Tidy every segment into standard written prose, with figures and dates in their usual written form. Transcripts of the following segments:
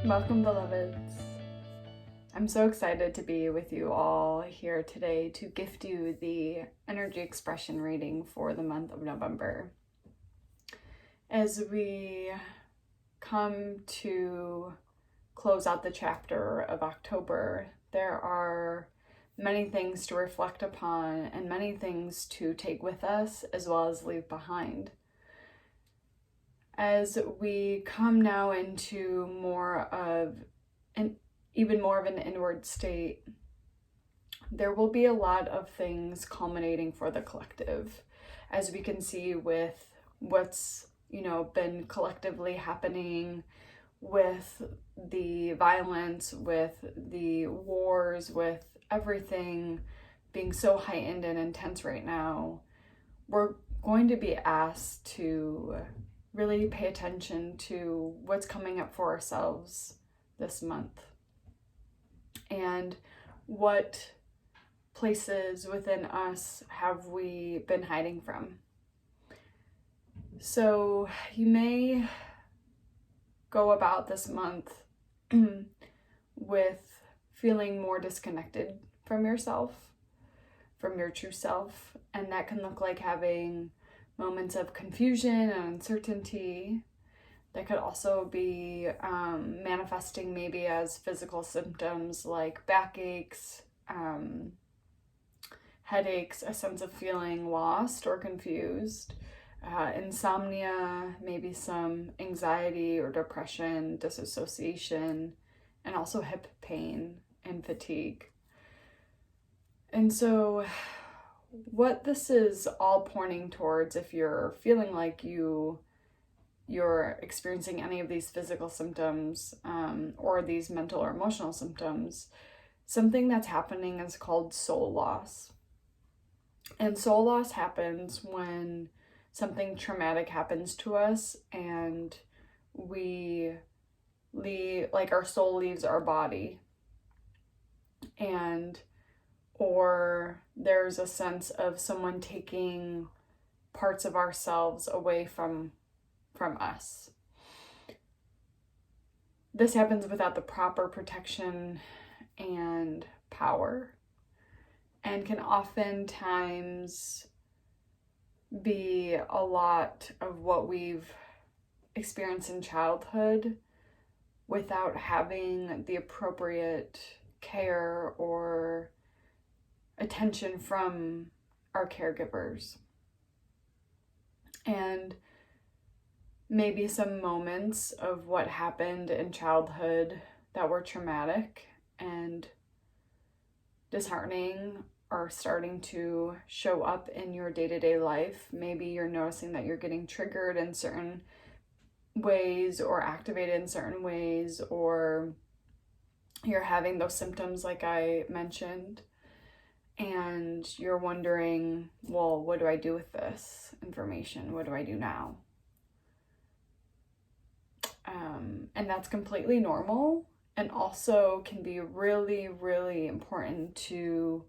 Welcome, beloveds. I'm so excited to be with you all here today to gift you the energy expression reading for the month of November. As we come to close out the chapter of October, there are many things to reflect upon and many things to take with us as well as leave behind. As we come now into even more of an inward state, there will be a lot of things culminating for the collective, as we can see with what's been collectively happening with the violence, with the wars, with everything being so heightened and intense right now. We're going to be asked to really pay attention to what's coming up for ourselves this month and what places within us have we been hiding from. So you may go about this month with feeling more disconnected from yourself, from your true self, and that can look like having moments of confusion and uncertainty. That could also be manifesting maybe as physical symptoms like backaches, headaches, a sense of feeling lost or confused, insomnia, maybe some anxiety or depression, disassociation, and also hip pain and fatigue. And so what this is all pointing towards, if you're feeling like you're experiencing any of these physical symptoms or these mental or emotional symptoms, something that's happening is called soul loss. And soul loss happens when something traumatic happens to us and our soul leaves our body, or there's a sense of someone taking parts of ourselves away from us. This happens without the proper protection and power, and can oftentimes be a lot of what we've experienced in childhood without having the appropriate care or attention from our caregivers. And maybe some moments of what happened in childhood that were traumatic and disheartening are starting to show up in your day-to-day life. Maybe you're noticing that you're getting triggered in certain ways or activated in certain ways, or you're having those symptoms like I mentioned, and you're wondering, well, what do I do with this information? What do I do now? And that's completely normal, and also can be really, really important to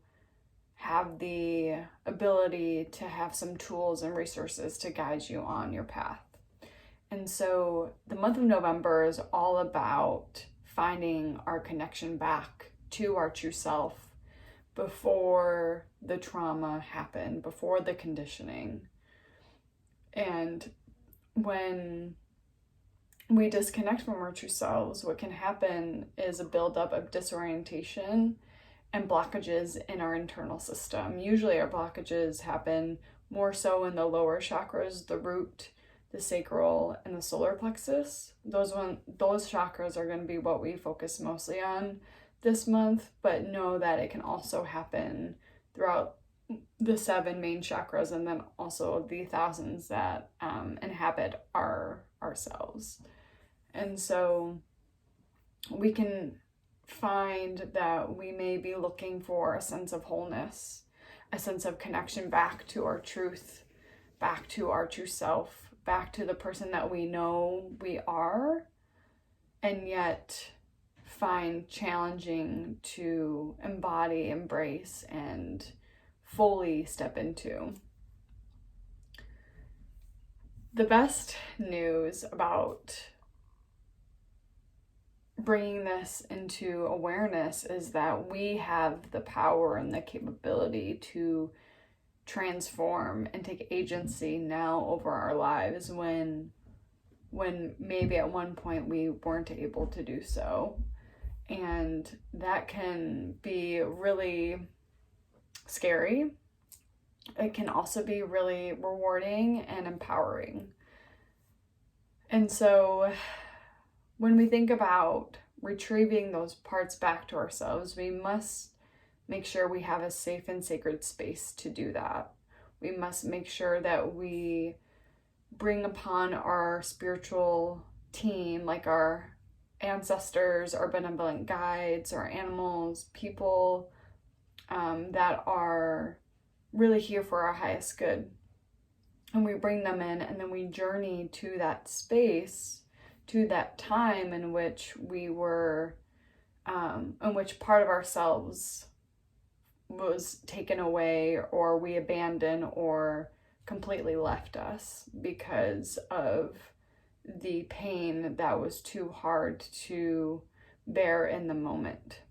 have the ability to have some tools and resources to guide you on your path. And so the month of November is all about finding our connection back to our true self before the trauma happened, before the conditioning. And when we disconnect from our true selves, what can happen is a buildup of disorientation and blockages in our internal system. Usually our blockages happen more so in the lower chakras, the root, the sacral, and the solar plexus. Those chakras are going to be what we focus mostly on this month, but know that it can also happen throughout the 7 main chakras, and then also the thousands that inhabit ourselves. And so we can find that we may be looking for a sense of wholeness, a sense of connection back to our truth, back to our true self, back to the person that we know we are, and yet find challenging to embody, embrace, and fully step into. The best news about bringing this into awareness is that we have the power and the capability to transform and take agency now over our lives when maybe at one point we weren't able to do so. And that can be really scary. It can also be really rewarding and empowering. And so when we think about retrieving those parts back to ourselves, we must make sure we have a safe and sacred space to do that. We must make sure that we bring upon our spiritual team, like our ancestors, our benevolent guides, our animals, people that are really here for our highest good. And we bring them in, and then we journey to that space, to that time in which we were, in which part of ourselves was taken away, or we abandoned, or completely left us because of the pain that was too hard to bear in the moment.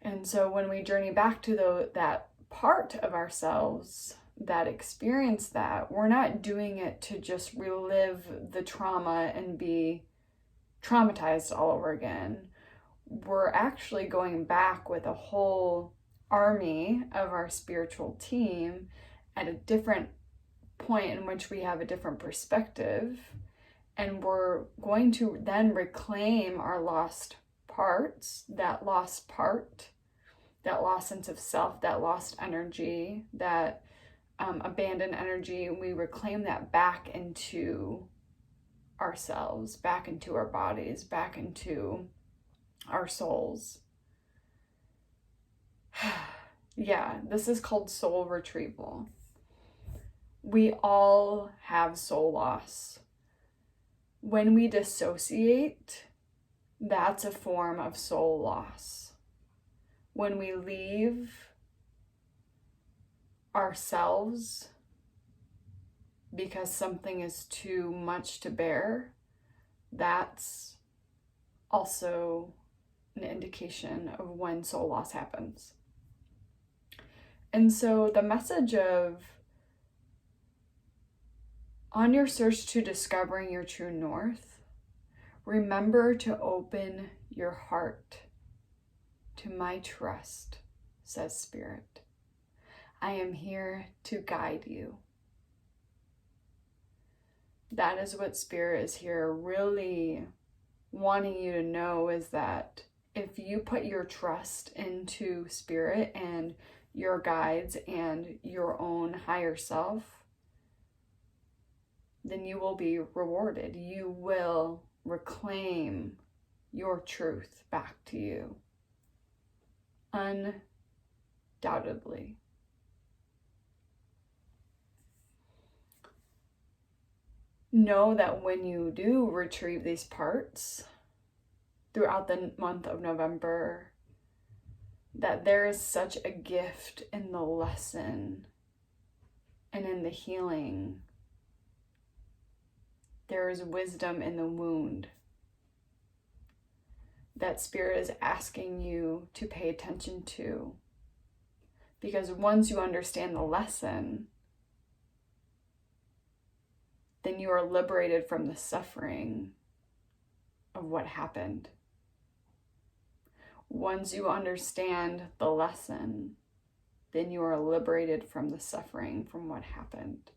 And so when we journey back to that part of ourselves that experienced that, we're not doing it to just relive the trauma and be traumatized all over again. We're actually going back with a whole army of our spiritual team at a different point in which we have a different perspective, and we're going to then reclaim our lost parts, that lost part, that lost sense of self, that lost energy, that abandoned energy. We reclaim that back into ourselves, back into our bodies, back into our souls. Yeah, this is called soul retrieval. We all have soul loss. When we dissociate, that's a form of soul loss. When we leave ourselves because something is too much to bear, that's also an indication of when soul loss happens. And so the message of, on your search to discovering your true north, remember to open your heart to my trust, says Spirit. I am here to guide you. That is what Spirit is here really wanting you to know, is that if you put your trust into Spirit and your guides and your own higher self, then you will be rewarded. You will reclaim your truth back to you. Undoubtedly. Know that when you do retrieve these parts throughout the month of November, that there is such a gift in the lesson and in the healing. There is wisdom in the wound that Spirit is asking you to pay attention to. Because once you understand the lesson, then you are liberated from the suffering of what happened. Once you understand the lesson, then you are liberated from the suffering from what happened.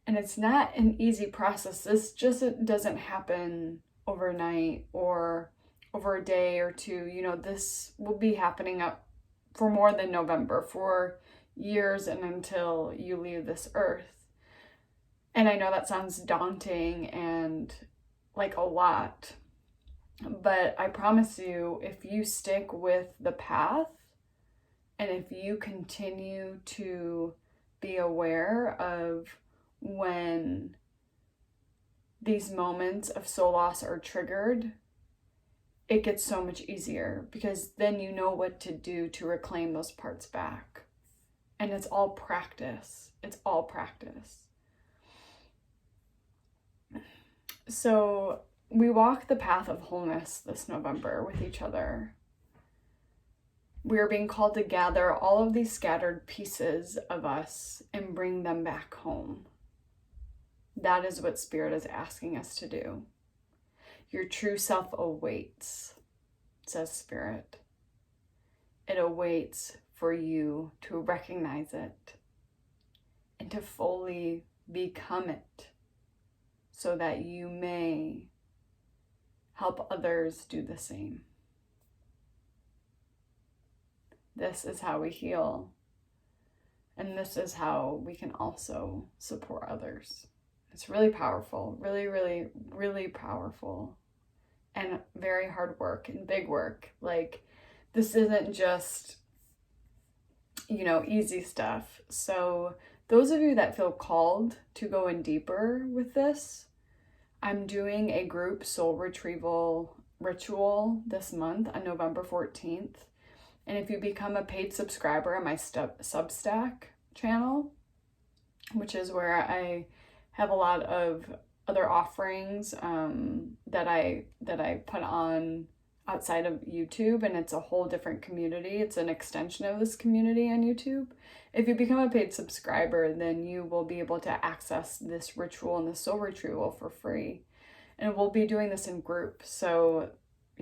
And it's not an easy process. This just doesn't happen overnight or over a day or two. You know, this will be happening up for more than November, for years and until you leave this earth. And I know that sounds daunting and like a lot, but I promise you, if you stick with the path and if you continue to be aware of when these moments of soul loss are triggered, it gets so much easier, because then you know what to do to reclaim those parts back. And it's all practice. It's all practice. So we walk the path of wholeness this November with each other. We are being called to gather all of these scattered pieces of us and bring them back home. That is what Spirit is asking us to do. Your true self awaits, says Spirit. It awaits for you to recognize it and to fully become it so that you may help others do the same. This is how we heal, and this is how we can also support others. It's really powerful, really, really, really powerful, and very hard work and big work. Like, this isn't just, easy stuff. So those of you that feel called to go in deeper with this, I'm doing a group soul retrieval ritual this month on November 14th. And if you become a paid subscriber on my Substack channel, which is where I have a lot of other offerings that I put on outside of YouTube, and it's a whole different community. It's an extension of this community on YouTube. If you become a paid subscriber, then you will be able to access this ritual and the soul retrieval for free. And we'll be doing this in group. So,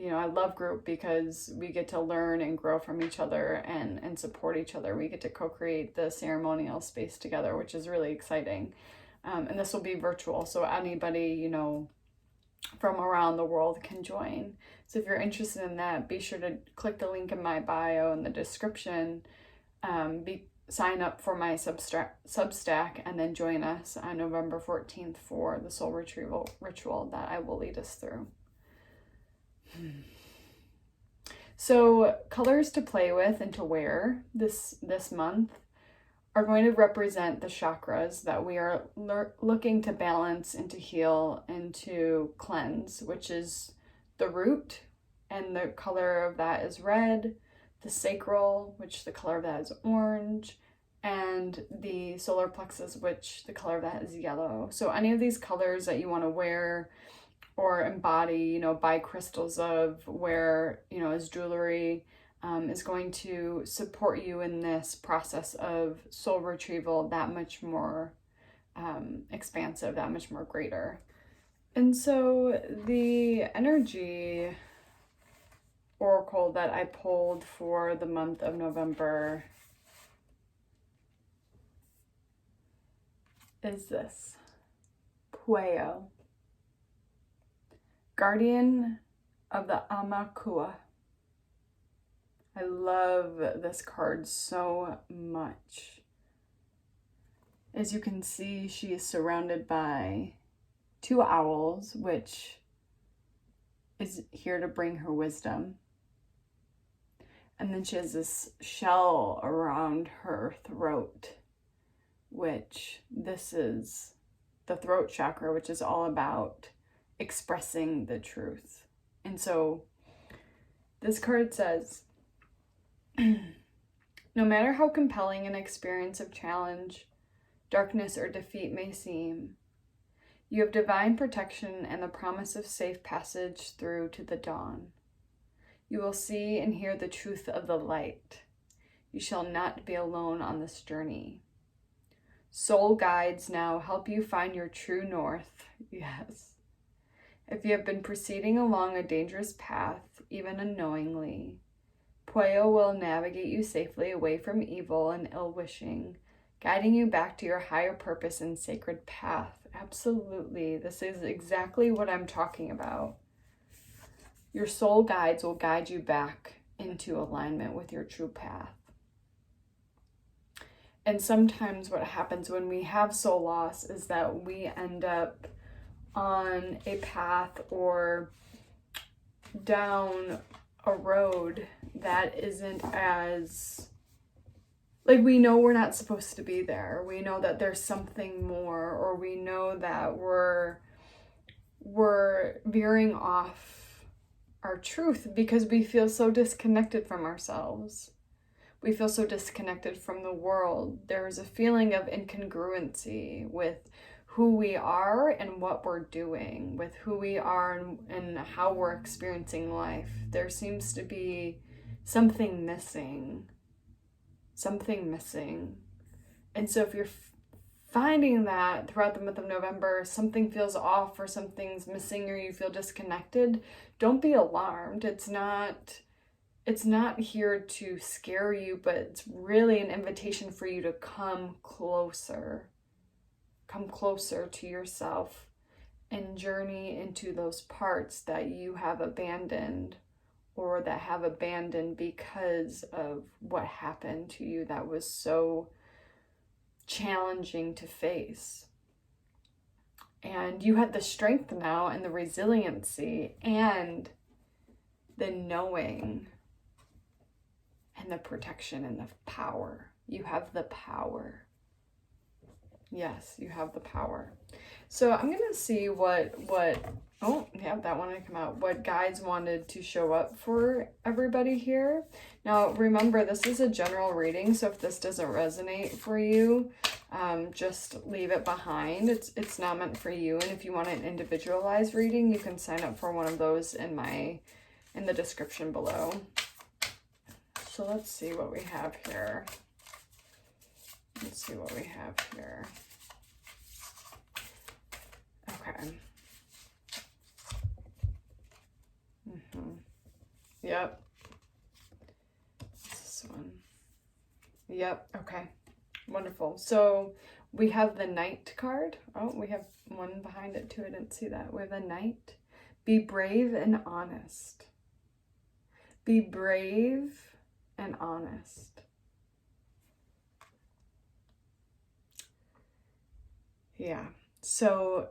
I love group because we get to learn and grow from each other and support each other. We get to co-create the ceremonial space together, which is really exciting. And this will be virtual, so anybody, from around the world can join. So if you're interested in that, be sure to click the link in my bio in the description, sign up for my Substack, and then join us on November 14th for the soul retrieval ritual that I will lead us through. So colors to play with and to wear this month are going to represent the chakras that we are looking to balance and to heal and to cleanse, which is the root, and the color of that is red, the sacral, which the color of that is orange, and the solar plexus, which the color of that is yellow. So any of these colors that you want to wear or embody, buy crystals of, wear, as jewelry, is going to support you in this process of soul retrieval that much more expansive, that much more greater. And so the energy oracle that I pulled for the month of November is this: Pueo, guardian of the Amakua. I love this card so much. As you can see, she is surrounded by 2 owls, which is here to bring her wisdom. And then she has this shell around her throat, which this is the throat chakra, which is all about expressing the truth. And so this card says, no matter how compelling an experience of challenge, darkness, or defeat may seem, you have divine protection and the promise of safe passage through to the dawn. You will see and hear the truth of the light. You shall not be alone on this journey. Soul guides now help you find your true north. Yes. If you have been proceeding along a dangerous path, even unknowingly, Pueo will navigate you safely away from evil and ill-wishing, guiding you back to your higher purpose and sacred path. Absolutely. This is exactly what I'm talking about. Your soul guides will guide you back into alignment with your true path. And sometimes what happens when we have soul loss is that we end up on a path or down a road that isn't as, like, we know we're not supposed to be there. We know that there's something more, or we know that we're veering off our truth because we feel so disconnected from ourselves. We feel so disconnected from the world. There's a feeling of incongruency with who we are and what we're doing, with who we are and how we're experiencing life. There seems to be something missing. Something missing. And so if you're finding that throughout the month of November, something feels off or something's missing or you feel disconnected, don't be alarmed. It's not here to scare you, but it's really an invitation for you to come closer. Come closer to yourself and journey into those parts that you have abandoned or that have abandoned because of what happened to you that was so challenging to face. And you have the strength now and the resiliency and the knowing and the protection and the power. You have the power. Yes, you have the power. So I'm going to see what oh, yeah, that one had come out. What guides wanted to show up for everybody here. Now, remember, this is a general reading, so if this doesn't resonate for you, just leave it behind. It's not meant for you. And if you want an individualized reading, you can sign up for one of those in the description below. So let's see what we have here. Let's see what we have here. Okay. Yep. This one. Yep. Okay. Wonderful. So we have the Knight card. Oh, we have one behind it too. I didn't see that. We have the Knight. Be brave and honest. Be brave and honest. Yeah. So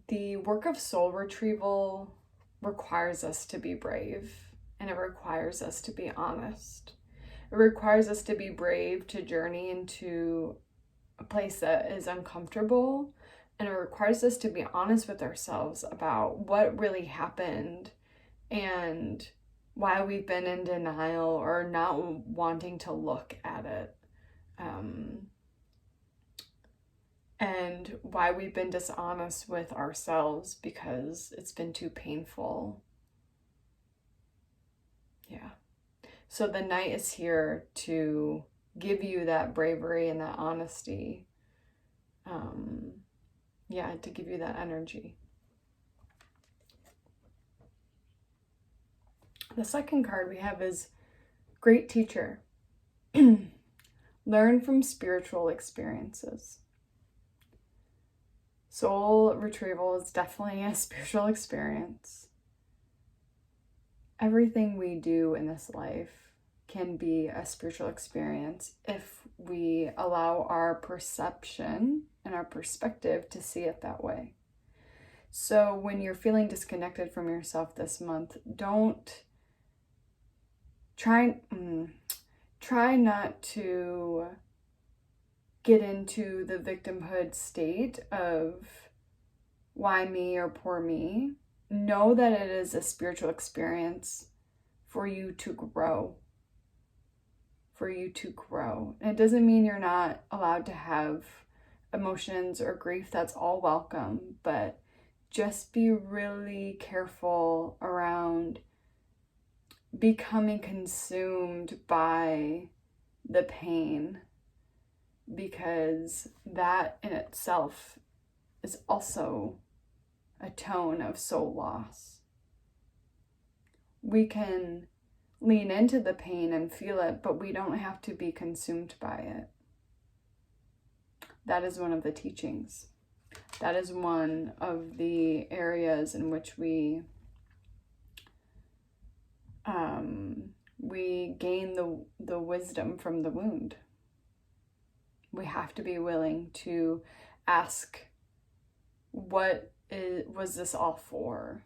the work of soul retrieval requires us to be brave, and it requires us to be honest. It requires us to be brave to journey into a place that is uncomfortable, and it requires us to be honest with ourselves about what really happened and why we've been in denial or not wanting to look at it. And why we've been dishonest with ourselves because it's been too painful. Yeah. So the Knight is here to give you that bravery and that honesty. To give you that energy. The second card we have is Great Teacher. Learn from spiritual experiences. Soul retrieval is definitely a spiritual experience. Everything we do in this life can be a spiritual experience if we allow our perception and our perspective to see it that way. So when you're feeling disconnected from yourself this month, don't try not to get into the victimhood state of why me or poor me. Know that it is a spiritual experience for you to grow. And it doesn't mean you're not allowed to have emotions or grief. That's all welcome, but just be really careful around becoming consumed by the pain, because that in itself is also a tone of soul loss. We can lean into the pain and feel it, but we don't have to be consumed by it. That is one of the teachings. That is one of the areas in which we gain the wisdom from the wound. We have to be willing to ask, what was this all for?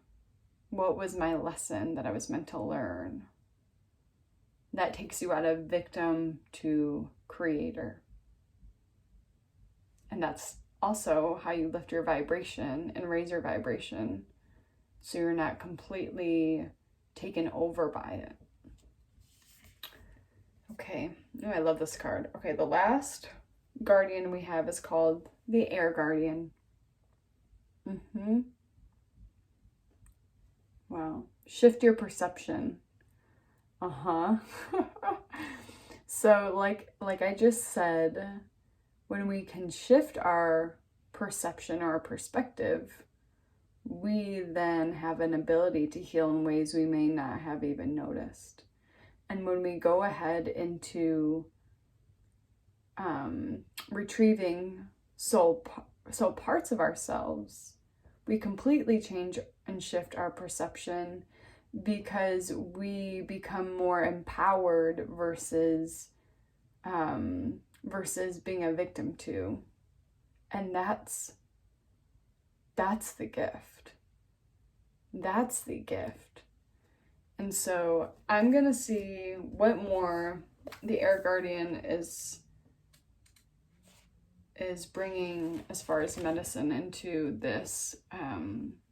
What was my lesson that I was meant to learn? That takes you out of victim to creator. And that's also how you lift your vibration and raise your vibration, so you're not completely taken over by it. Okay, oh, I love this card. Okay, the last guardian we have is called the Air Guardian. Mm-hmm. Wow. Shift your perception. Uh-huh. So like I just said, when we can shift our perception or our perspective, we then have an ability to heal in ways we may not have even noticed. And when we go ahead into retrieving soul parts of ourselves, we completely change and shift our perception, because we become more empowered versus being a victim to. And that's the gift. That's the gift. And so I'm gonna see what more the Air Guardian is bringing as far as medicine into this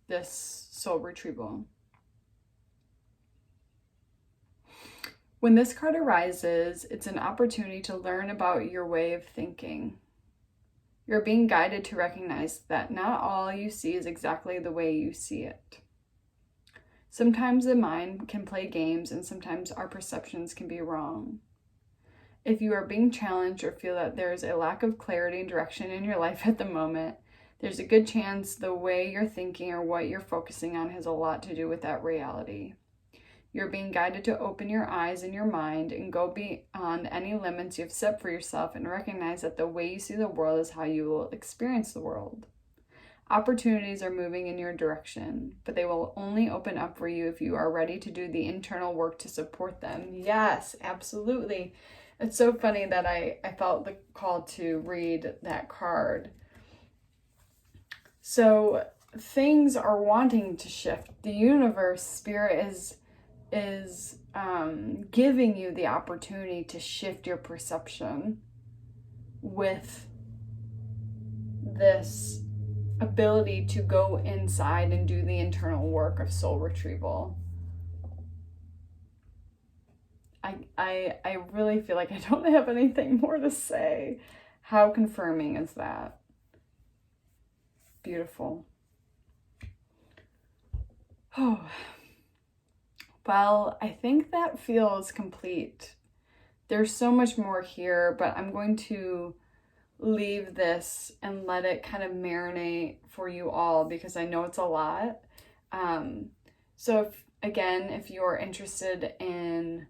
this soul retrieval. When this card arises, it's an opportunity to learn about your way of thinking. You're being guided to recognize that not all you see is exactly the way you see it. Sometimes the mind can play games, and sometimes our perceptions can be wrong. If you are being challenged or feel that there is a lack of clarity and direction in your life at the moment, there's a good chance the way you're thinking or what you're focusing on has a lot to do with that reality. You're being guided to open your eyes and your mind and go beyond any limits you've set for yourself, and recognize that the way you see the world is how you will experience the world. Opportunities are moving in your direction, but they will only open up for you if you are ready to do the internal work to support them. Yes, absolutely. It's so funny that I felt the call to read that card. So things are wanting to shift. The universe, spirit is giving you the opportunity to shift your perception with this ability to go inside and do the internal work of soul retrieval. I really feel like I don't have anything more to say. How confirming is that? Beautiful. Oh. Well, I think that feels complete. There's so much more here, but I'm going to leave this and let it kind of marinate for you all, because I know it's a lot. So if you're interested in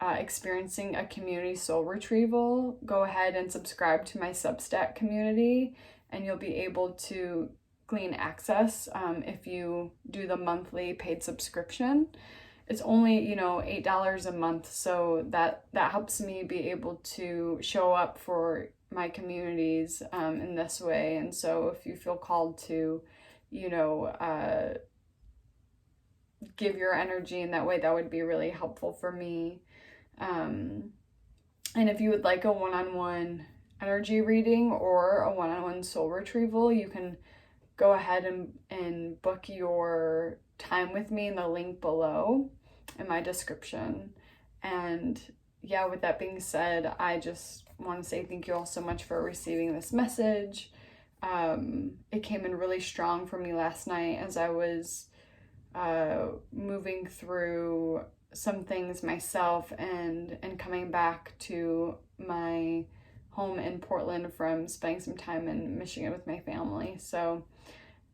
experiencing a community soul retrieval, go ahead and subscribe to my Substack community, and you'll be able to glean access if you do the monthly paid subscription. It's only, $8 a month, so that helps me be able to show up for my communities in this way. And so if you feel called to, give your energy in that way, that would be really helpful for me. And if you would like a one-on-one energy reading or a one-on-one soul retrieval, you can go ahead and book your time with me in the link below in my description. And yeah, with that being said, I just want to say thank you all so much for receiving this message. It came in really strong for me last night as I was moving through some things myself and coming back to my home in Portland from spending some time in Michigan with my family. So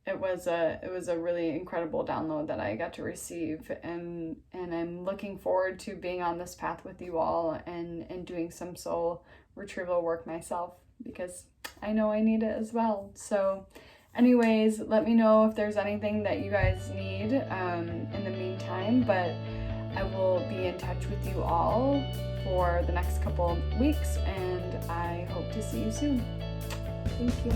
it was a really incredible download that I got to receive, and I'm looking forward to being on this path with you all and doing some soul retrieval work myself, because I know I need it as well. So anyways, let me know if there's anything that you guys need in the meantime, but I will be in touch with you all for the next couple of weeks, and I hope to see you soon. Thank you.